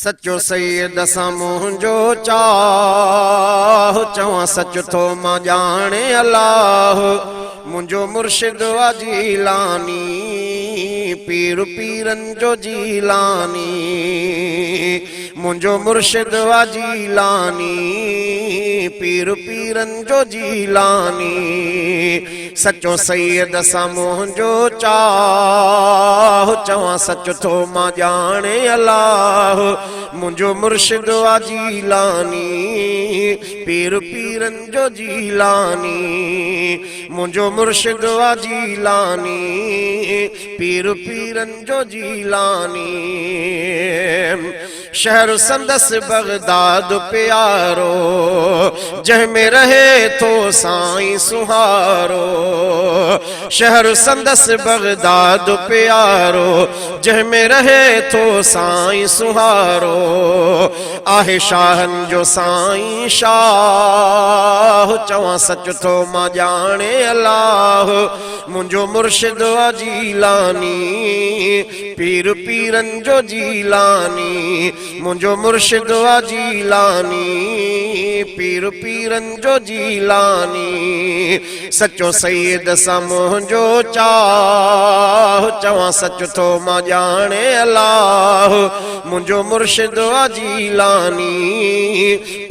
सचो सैयद सां मुंहिंजो चाह चवां सच थो मां ॼाणे अलाह मुंहिंजो मुर्शिद वा जीलानी पीर पीरनि जो जीलानी मुंहिंजो मुर्शिद वा जीलानी पीर पीरनि जो जीलानी सचो सैयद सां मुंहिंजो चाह चवां सच थो मां ॼाणे अलाह मुंहिंजो मुर्शिद वा जीलानी पीर पीरनि जो जीलानी मुंहिंजो मुर्शिद वा जीलानी पीर पीरनि जो जीलानी शहर संदस बगदाद प्यारो जंहिंमें रहे थो साईं सुहारो शहर संदस बगदाद प्यारो जंहिंमें रहे थो साईं सुहारो आहे शाहनि जो साईं शाह चवां सच थो मां ॼाणे अलाह मुंहिंजो मुर्शिद वा जीलानी पीर पीरनि जो जीलानी मुंहिंजो मुर्शिद वा जीलानी पीर पीरनि जो जीलानी सचो सैयद सां मुंहिंजो चाह चवां सच थो मां ॼाणे अलाह मुंहिंजो मुर्शिद वा जीलानी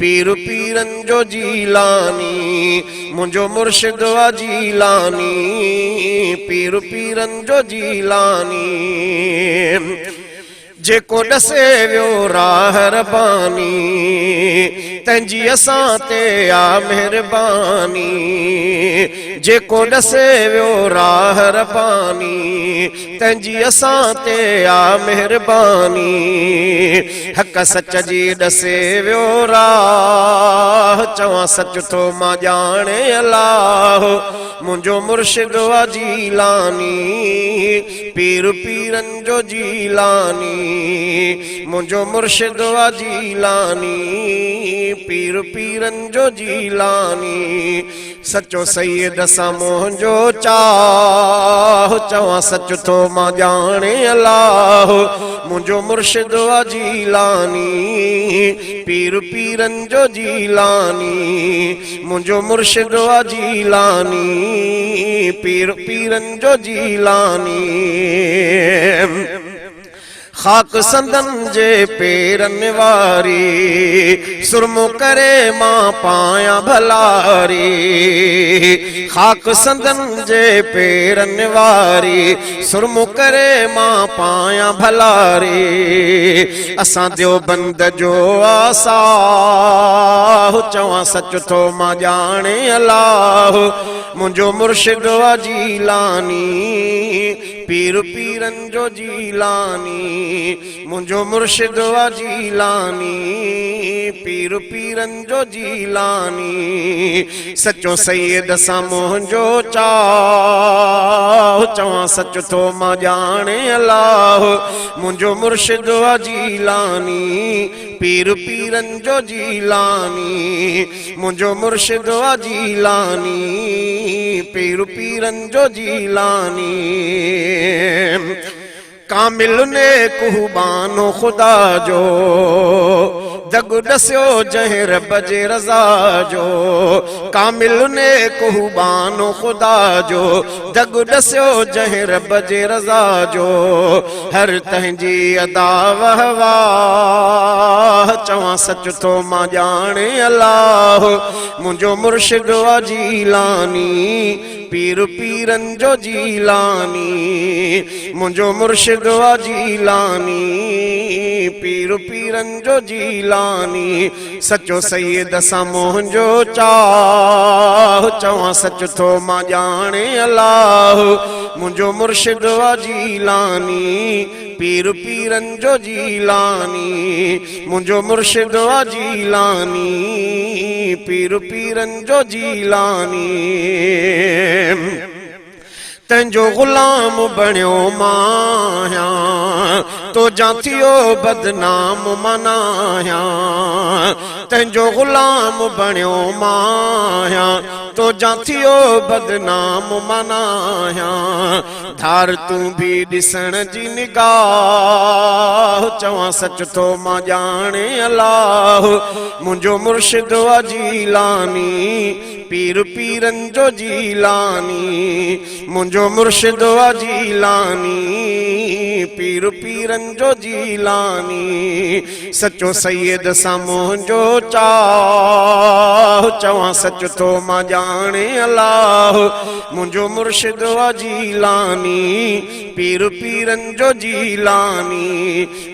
पीर पीरनि जो जीलानी मुंहिंजो मुर्शिद वा जीलानी पीर पीरनि जो जीलानी जेको ॾसे वियो राह रबानी तंहिंजी असां ते आ महिरबानी जेको ॾसे वियो राह रबानी तंहिंजी असां ते आ महिरबानी हक़ सच जी ॾसे वियो राह चवां सच थो मां ॼाणे अलाह मुंहिंजो मुर्शिद वा जीलानी पीर पीरनि जो जीलानी मुंहिंजो मुर्शिद वा जीलानी पीर पीरनि जो जीलानी सचो सैयद सां मुंहिंजो चाह चवां सच थो मां ॼाणे अलाह मुंहिंजो मुर्शिद वा जीलानी पीर पीरनि जो जीलानी मुंहिंजो मुर्शिद वा जीलानी पीर पीरनि जो जीलानी खाक संदन जे पेरनि वारी सुरमो करे मां पायां भलारी खाक संदन जे पेरनि वारी सुरमो करे मां पायां भलारी असां देवबंद जो आसाह चवां सच थो मां ॼाणे अलाह मुंहिंजो मुर्शिद वा जीलानी पीर पीरनि जो जीलानी मुंहिंजो मुर्शिद वा जीलानी पीर पीरनि जो जीलानी सचो सैयद सां मुंहिंजो चाह चवां सच थो मां ॼाणे अलाह मुंहिंजो मुर्शिद वा जीलानी पीर पीरनि जो जीलानी मुंहिंजो मुर्शिद वा जीलानी पीर पीरनि जो जीलानी कामिल ने कुहबानो खुदा जो जग ॾसियो जंहिं रब जे रज़ा जो कामिल ने कुहबानो खुदा जो जग ॾसियो जंहिं रब जे रज़ा जो हर तंहिंजी अदा वहवाह चवां सच थो मां ॼाणे अलाह मुंहिंजो मुर्शिद वा जीलानी पीर पीरनि जो जीलानी मुंहिंजो मुर्शिद वा जीलानी पीर पीरनि जो जीलानी सचो सैयद सां मुंहिंजो चाह चवां सच थो मां ॼाणे अलाह मुंहिंजो मुर्शिद वा जीलानी पीर पीरनि जो जीलानी मुंहिंजो मुर्शिद वा जीलानी पीर पीरनि जो जीलानी तंहिंजो ग़ुलाम बणियो मां तो जाथियो बदनाम मनाया तंहिंजो ग़ुलाम बणियो मां तो जाथियो बदनाम मनाया धार तू भी दिसण जी निगाह चवा सच तो मां जाने अल्लाह मुंजो मुर्शिद वा जीलानी पीर पीरन जो जीलानी मुंजो मुर्शिद वा जीलानी पीर पीरन जो जीलानी सचो सैयद सा मुंजो चाह चवा सच तो मां जाने अल्लाह मुंजो मुर्शिद वा जीलानी पीर पीरन जो जीलानी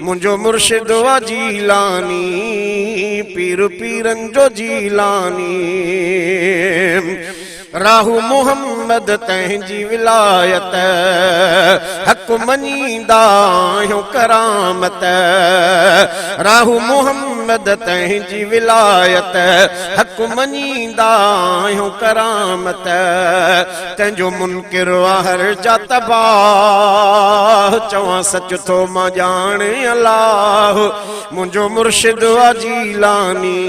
मुंजो मुर्शिद वा जीलानी पीर पीरन जो जीलानी राहु मोहम्मद तंहिंजी विलायत हक़ मञींदा आहियूं करामत राहु मोहम्मद तंहिंजी विलायत हक़ मञींदा आहियूं करामत तंहिंजो मुनकिर हर जा तबाह चवां सच थो मां ॼाणे अल्लाह मुंहिंजो मुर्शिद वा जीलानी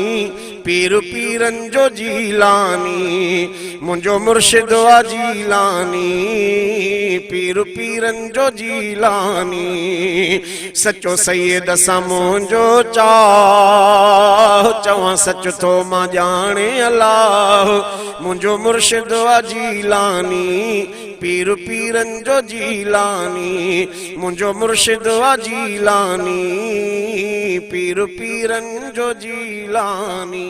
पीर पीरन जो जीलानी मुंजो मुर्शिद वा जीलानी पीर पीरन जो जीलानी सचो सैयद सा मुंजो चाह चवां सच थो मां ॼाणे अल्लाह मुंजो मुर्शिद वा जीलानी पीर पीरन जो जीलानी मुंजो मुर्शिद वा जीलानी पीर पीरन जो जीलानी।